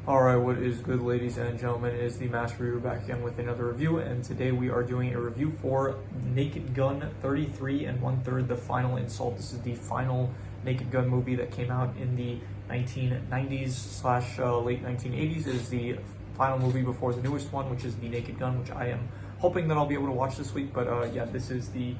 Alright, what is good, ladies and gentlemen? It is the Master Reviewer back again with another review, and today we are doing a review for Naked Gun 33 and 1/3 The Final Insult. This is the final Naked Gun movie that came out in the 1990s slash late 1980s. It is the final movie before the newest one, which is The Naked Gun, which I am hoping that I'll be able to watch this week, but yeah, this is the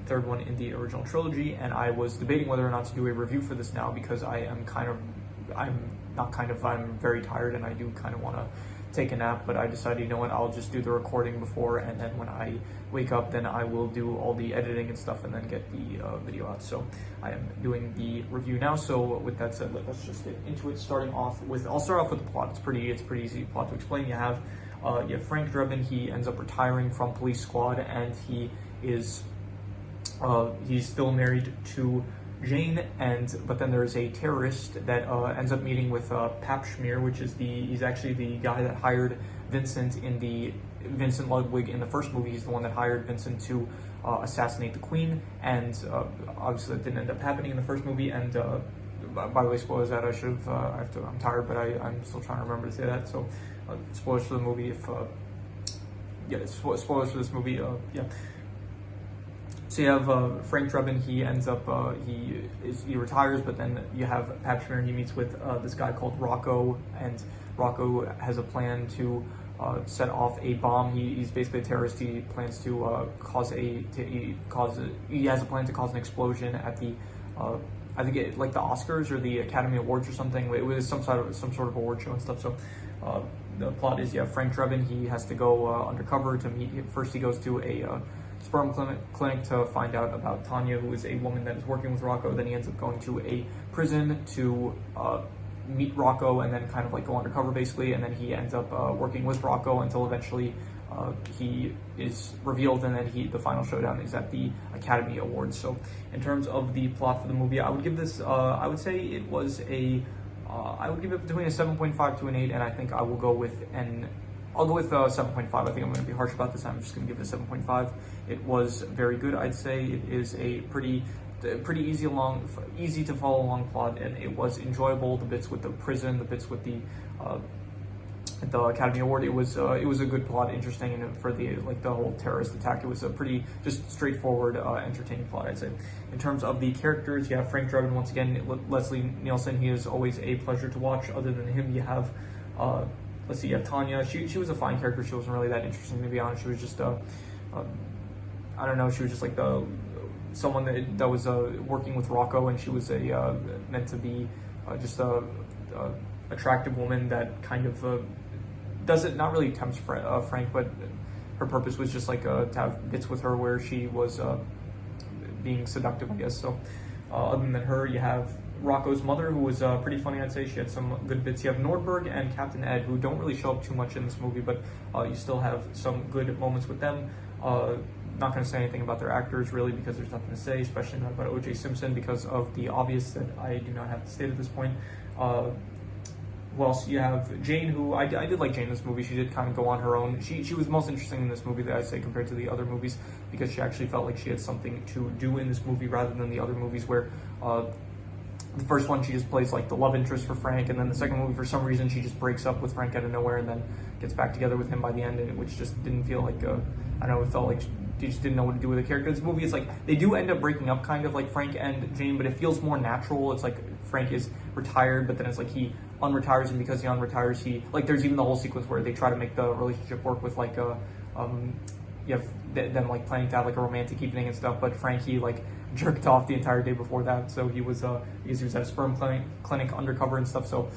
third one in the original trilogy, and I was debating whether or not to do a review for this now because I'm very tired and I do kind of want to take a nap, but I decided, you know what, I'll just do the recording before, and then when I wake up, then I will do all the editing and stuff and then get the video out. So I am doing the review now. So with that said, let's just get into it. I'll start off with the plot. It's pretty easy plot to explain. You have Frank Drebin. He ends up retiring from Police Squad, and he's still married to Jane, but then there's a terrorist that ends up meeting with Pap Schmier, which is he's actually the guy that hired Vincent Ludwig in the first movie. He's the one that hired Vincent to assassinate the Queen, and obviously that didn't end up happening in the first movie. And by the way, spoilers that I'm tired, but I'm still trying to remember to say that. So spoilers for the movie. Spoilers for this movie. Yeah. So you have Frank Drebin. He ends up he retires, but then you have Pap Schmier. He meets with this guy called Rocco, and Rocco has a plan to set off a bomb. He's basically a terrorist. He plans to he has a plan to cause an explosion at the I think like the Oscars or the Academy Awards or something. It was some sort of award show and stuff. So the plot is, Frank Drebin. He has to go undercover to meet. First, he goes to a sperm clinic to find out about Tanya, who is a woman that is working with Rocco. Then he ends up going to a prison to meet Rocco and then kind of like go undercover basically, and then he ends up working with Rocco until eventually he is revealed, and then the final showdown is at the Academy Awards. So in terms of the plot for the movie, I would give this I would say it was I would give it between a 7.5 to an 8, and I think I will go with 7.5. I think I'm going to be harsh about this. I'm just going to give it a 7.5. It was very good. I'd say it is a pretty easy to follow along plot, and it was enjoyable. The bits with the prison, the bits with the Academy Award. It was a good plot, interesting, and for the whole terrorist attack, it was a pretty just straightforward, entertaining plot, I'd say. In terms of the characters, you have Frank Drebin once again. Leslie Nielsen. He is always a pleasure to watch. Other than him, you have let's see, you have Tanya. She was a fine character. She wasn't really that interesting, to be honest. She was just I don't know. She was just like someone that was working with Rocco, and she was meant to be just a attractive woman that kind of not really tempts Frank, but her purpose was just like to have bits with her where she was being seductive, I guess. So other than her, you have Rocco's mother, who was pretty funny, I'd say. She had some good bits. You have Nordberg and Captain Ed, who don't really show up too much in this movie, but you still have some good moments with them. Not going to say anything about their actors, really, because there's nothing to say, especially not about O.J. Simpson, because of the obvious that I do not have to state at this point. Well, so you have Jane, who I did like Jane in this movie. She did kind of go on her own. She was most interesting in this movie, that I'd say, compared to the other movies, because she actually felt like she had something to do in this movie rather than the other movies where the first one she just plays like the love interest for Frank, and then the second movie, for some reason, she just breaks up with Frank out of nowhere and then gets back together with him by the end, which just didn't feel like I don't know, it felt like they just didn't know what to do with the character. This movie is like, they do end up breaking up kind of like Frank and Jane, but it feels more natural. It's like Frank is retired, but then it's like he unretires, and because he unretires, there's even the whole sequence where they try to make the relationship work with like you have them like planning to have like a romantic evening and stuff, but Frank, he like jerked off the entire day before that, so he was because he was at a sperm clinic undercover and stuff. So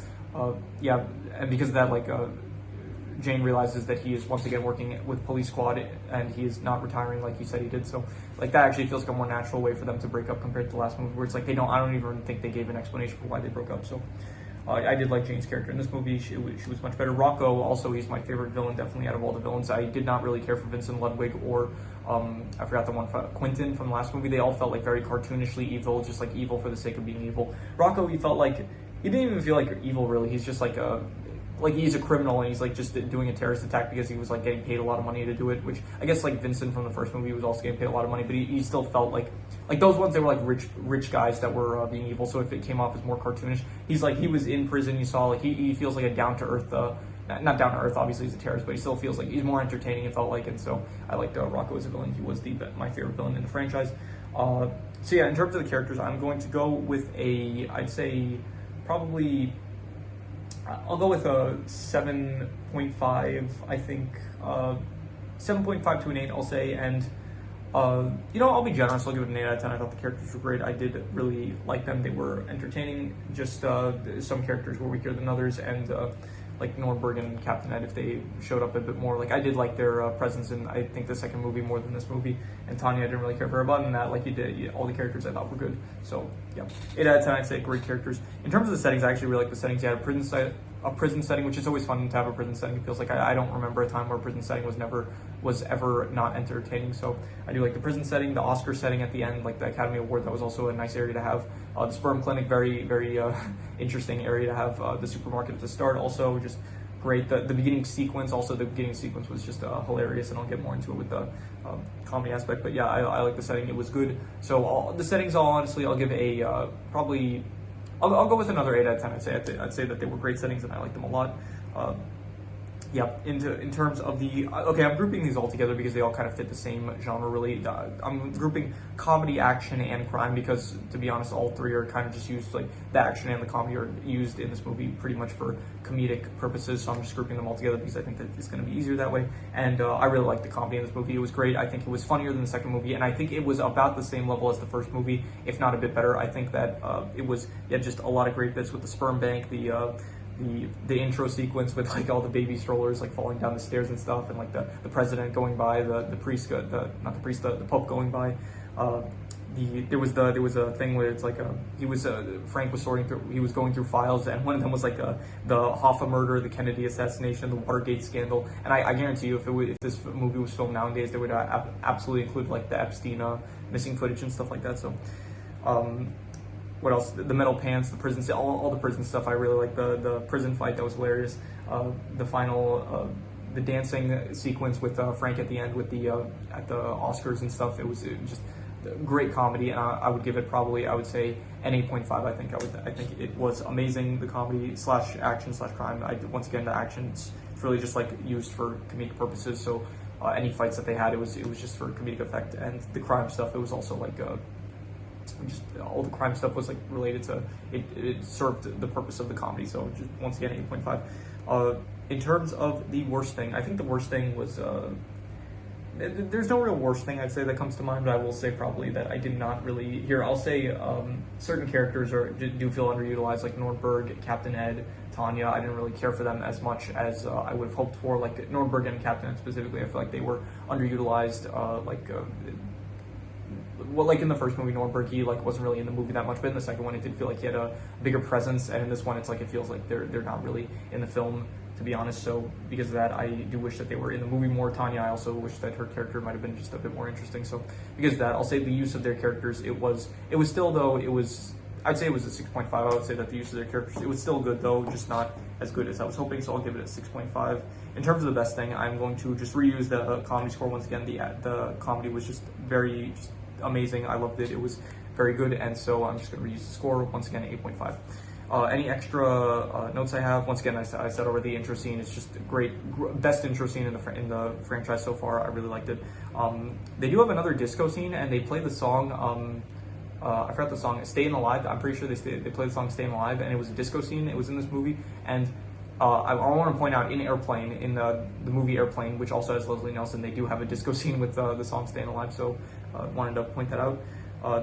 yeah, and because of that, Jane realizes that he is once again working with Police Squad, and he is not retiring like he said he did. So like that actually feels like a more natural way for them to break up compared to the last movie, where it's like I don't even think they gave an explanation for why they broke up. So I did like Jane's character in this movie. She was much better. Rocco, also, he's my favorite villain, definitely, out of all the villains. I did not really care for Vincent Ludwig or I forgot the one, Quentin from the last movie. They all felt like very cartoonishly evil, just like evil for the sake of being evil. Rocco, he didn't even feel like evil, really. He's just like like he's a criminal and he's like just doing a terrorist attack because he was like getting paid a lot of money to do it, which I guess like Vincent from the first movie was also getting paid a lot of money, but he still felt like those ones, they were like rich guys that were being evil. So if it came off as more cartoonish, he's like, he was in prison, you saw like he feels like a down to earth, not down to earth, obviously he's a terrorist, but he still feels like he's more entertaining, it felt like. And so I liked Rocco as a villain. He was my favorite villain in the franchise. So yeah, in terms of the characters, I'm going to go with I'd say probably, I'll go with a 7.5, I think, 7.5 to an 8, I'll say. And I'll be generous, I'll give it an 8 out of 10. I thought the characters were great. I did really like them. They were entertaining. Just some characters were weaker than others, and like Nordberg and Captain Ed, if they showed up a bit more. Like, I did like their presence in, I think, the second movie more than this movie. And Tanya, I didn't really care for her, but other than that, like you did, all the characters I thought were good. So, yeah, 8 out of 10, I'd say great characters. In terms of the settings, I actually really like the settings. You had a prison setting, which is always fun to have a prison setting. It feels like I don't remember a time where a prison setting was ever not entertaining. So I do like the prison setting, the Oscar setting at the end, like the Academy Award. That was also a nice area to have. The sperm clinic, very very interesting area to have. The supermarket at the start, also just great. The beginning sequence, also the beginning sequence was just hilarious, and I'll get more into it with the comedy aspect. But yeah, I like the setting. It was good. So the settings, honestly, I'll give a probably. I'll go with another 8 out of 10. I'd say that they were great settings and I liked them a lot. Yeah, in terms of I'm grouping these all together because they all kind of fit the same genre, really. I'm grouping comedy, action, and crime because, to be honest, all three are kind of just used, like the action and the comedy are used in this movie pretty much for comedic purposes. So I'm just grouping them all together because I think that it's going to be easier that way. And I really liked the comedy in this movie. It was great. I think it was funnier than the second movie, and I think it was about the same level as the first movie, if not a bit better. I think that it was just a lot of great bits with the sperm bank, the intro sequence with like all the baby strollers like falling down the stairs and stuff, and like the president going by, the Pope going by. There was a thing where it's like Frank was going through files, and one of them was like the Hoffa murder, the Kennedy assassination, the Watergate scandal. And I guarantee you, if this movie was filmed nowadays, they would absolutely include like the Epstein missing footage and stuff like that. So what else? The metal pants, the prison, all the prison stuff. I really like the prison fight. That was hilarious. The final, the dancing sequence with Frank at the end with at the Oscars and stuff. It was just great comedy, and I would give it probably, I would say, an 8.5. I think it was amazing. The comedy / action / crime. Once again, the action, it's really just like used for comedic purposes. So any fights that they had, it was just for comedic effect. And the crime stuff, it was also like just all the crime stuff was like related to it served the purpose of the comedy. So just once again, 8.5. In terms of the worst thing, I think the worst thing was there's no real worst thing I'd say that comes to mind, but I will say probably that I did not really I'll say certain characters do feel underutilized, like Nordberg, Captain Ed, Tanya. I didn't really care for them as much as I would have hoped for. Like Nordberg and Captain Ed specifically, I feel like they were underutilized. Like in the first movie, Nordberg, he like wasn't really in the movie that much, but in the second one, it did feel like he had a bigger presence, and in this one, it's like it feels like they're not really in the film, to be honest. So because of that, I do wish that they were in the movie more. Tanya, I also wish that her character might have been just a bit more interesting. So because of that, I'll say the use of their characters, it was still, though, I'd say it was a 6.5. I would say that the use of their characters, it was still good, though, just not as good as I was hoping, so I'll give it a 6.5. In terms of the best thing, I'm going to just reuse the comedy score once again. The comedy was just very amazing. I loved it. It was very good, and so I'm just going to reuse the score once again, 8.5. Any extra notes I have? Once again, I said over the intro scene. It's just great, best intro scene in the franchise so far. I really liked it. They do have another disco scene, and they play the song. I forgot the song. "Staying Alive." I'm pretty sure they play the song "Staying Alive," and it was a disco scene. It was in this movie, and I want to point out in Airplane, in the movie Airplane, which also has Leslie Nielsen, they do have a disco scene with the song "Staying Alive." So wanted to point that out.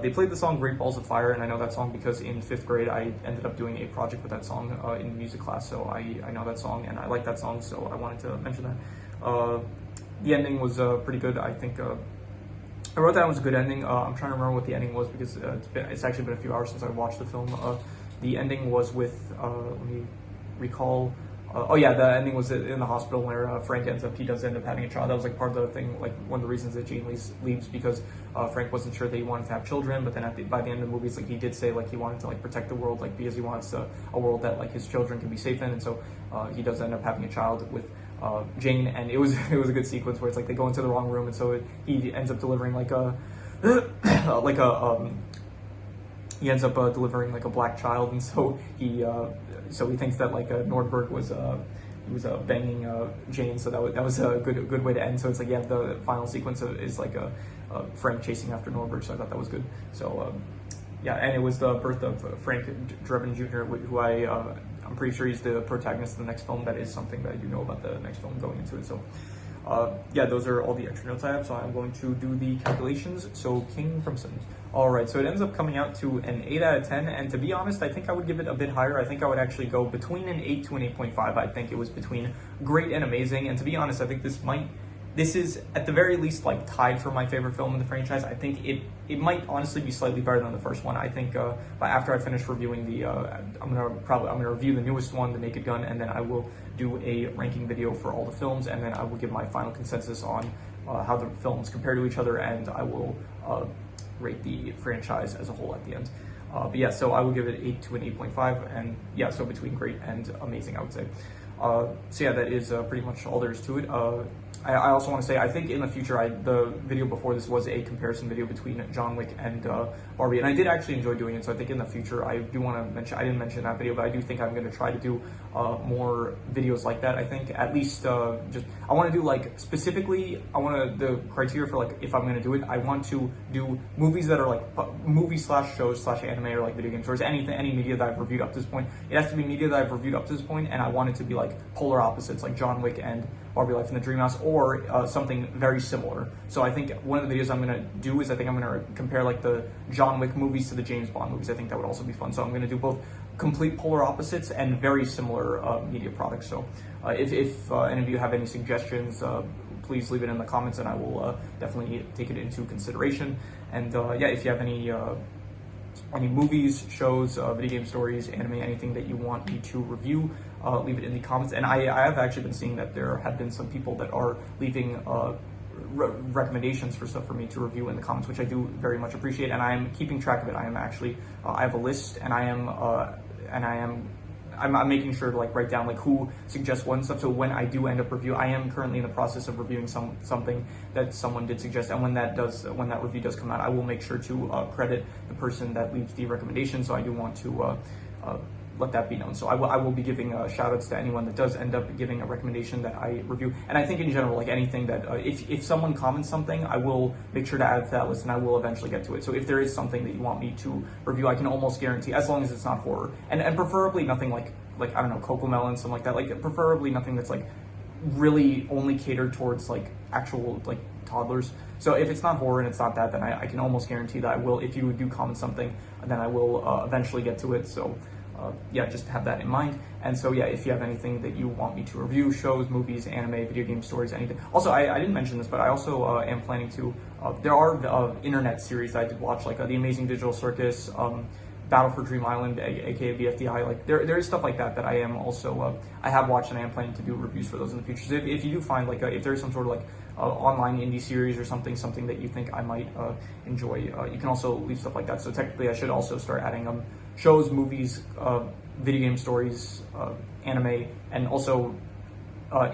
They played the song "Great Balls of Fire," and I know that song because in 5th grade I ended up doing a project with that song in music class, so I know that song and I like that song, so I wanted to mention that. The ending was pretty good. I think I wrote that it was a good ending. I'm trying to remember what the ending was because it's actually been a few hours since I watched the film. The ending was with, let me recall, oh yeah, the ending was in the hospital where Frank he does end up having a child. That was like part of the thing, like one of the reasons that Jane leaves because Frank wasn't sure that he wanted to have children, but then by the end of the movies, like he did say like he wanted to like protect the world, like because he wants a world that like his children can be safe in, and so he does end up having a child with Jane, and it was a good sequence where it's like they go into the wrong room, and so he ends up delivering like a like a he ends up delivering like a black child, and so he thinks that like Nordberg was banging Jane, so that was a good way to end. So it's like the final sequence is like Frank chasing after Nordberg, so I thought that was good. So yeah, and it was the birth of Frank Drebin Jr., who I'm pretty sure he's the protagonist of the next film. That is something that I do know about the next film going into it. So yeah, those are all the extra notes I have. So I'm going to do the calculations. So King Crimson. All right, so it ends up coming out to an 8 out of 10. And to be honest, I think I would give it a bit higher. I think I would actually go between an 8 to an 8.5. I think it was between great and amazing. And to be honest, I think this is at the very least like tied for my favorite film in the franchise. I think it might honestly be slightly better than the first one. I think but after I finish reviewing I'm gonna review the newest one, The Naked Gun, and then I will do a ranking video for all the films, and then I will give my final consensus on how the films compare to each other, and I will rate the franchise as a whole at the end. But yeah, so I will give it 8 to an 8.5, and yeah, so between great and amazing, I would say. So yeah, that is pretty much all there is to it. I also want to say, I think in the future, the video before this was a comparison video between John Wick and Barbie, and I did actually enjoy doing it, so I think in the future, I do want to mention, I didn't mention that video, but I do think I'm going to try to do more videos like that. I think at least I want to do like, specifically, the criteria for like, if I'm going to do it, I want to do movies that are like, movie/shows/anime or like video games, or any media that I've reviewed up to this point. It has to be media that I've reviewed up to this point, and I want it to be like polar opposites, like John Wick and Barbie Life in the Dreamhouse, or something very similar. So I think one of the videos I'm going to do is I think I'm going to compare like the John Wick movies to the James Bond movies. I think that would also be fun. So I'm going to do both complete polar opposites and very similar media products. So if any of you have any suggestions, please leave it in the comments, and I will definitely take it into consideration. And yeah, if you have any movies, shows, video game stories, anime, anything that you want me to review, leave it in the comments. And I have actually been seeing that there have been some people that are leaving recommendations for stuff for me to review in the comments, which I do very much appreciate. And I am keeping track of it. I am actually, I have a list, and I'm making sure to like write down like who suggests what and stuff. So when I do end up review, I am currently in the process of reviewing something that someone did suggest. And when that review does come out, I will make sure to credit the person that leaves the recommendation. So I do want to let that be known. So I will be giving shout outs to anyone that does end up giving a recommendation that I review. And I think in general, like anything that, if someone comments something, I will make sure to add to that list, and I will eventually get to it. So if there is something that you want me to review, I can almost guarantee, as long as it's not horror, and preferably nothing like I don't know, Cocomelon, something like that, like preferably nothing that's like really only catered towards like actual like toddlers. So if it's not horror and it's not that, then I can almost guarantee that I will, if you do comment something, then I will eventually get to it. So yeah, just have that in mind. And so yeah, if you have anything that you want me to review, shows, movies, anime, video game stories, anything. Also, I didn't mention this, but I also am planning to, there are internet series that I did watch, like The Amazing Digital Circus, Battle for Dream Island, aka BFDI. Like there is stuff like that I am also, I have watched, and I am planning to do reviews for those in the future. So if you do find like, if there's some sort of like online indie series or something that you think I might enjoy, you can also leave stuff like that. So technically I should also start adding shows, movies, video game stories, anime, and also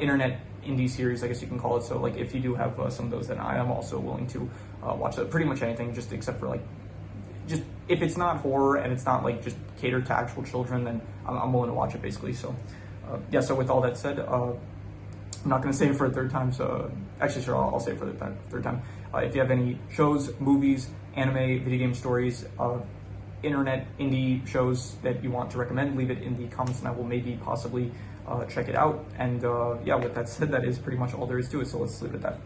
internet indie series, I guess you can call it. So like if you do have some of those, then I am also willing to watch pretty much anything, just except for like, just if it's not horror and it's not like just catered to actual children, then I'm willing to watch it basically. So yeah, so with all that said, I'm not going to say it for a third time, so actually sure, I'll say it for the third time. If you have any shows, movies, anime, video game stories, internet indie shows that you want to recommend, leave it in the comments, and I will maybe possibly check it out. And yeah, with that said, that is pretty much all there is to it, so let's leave it at that.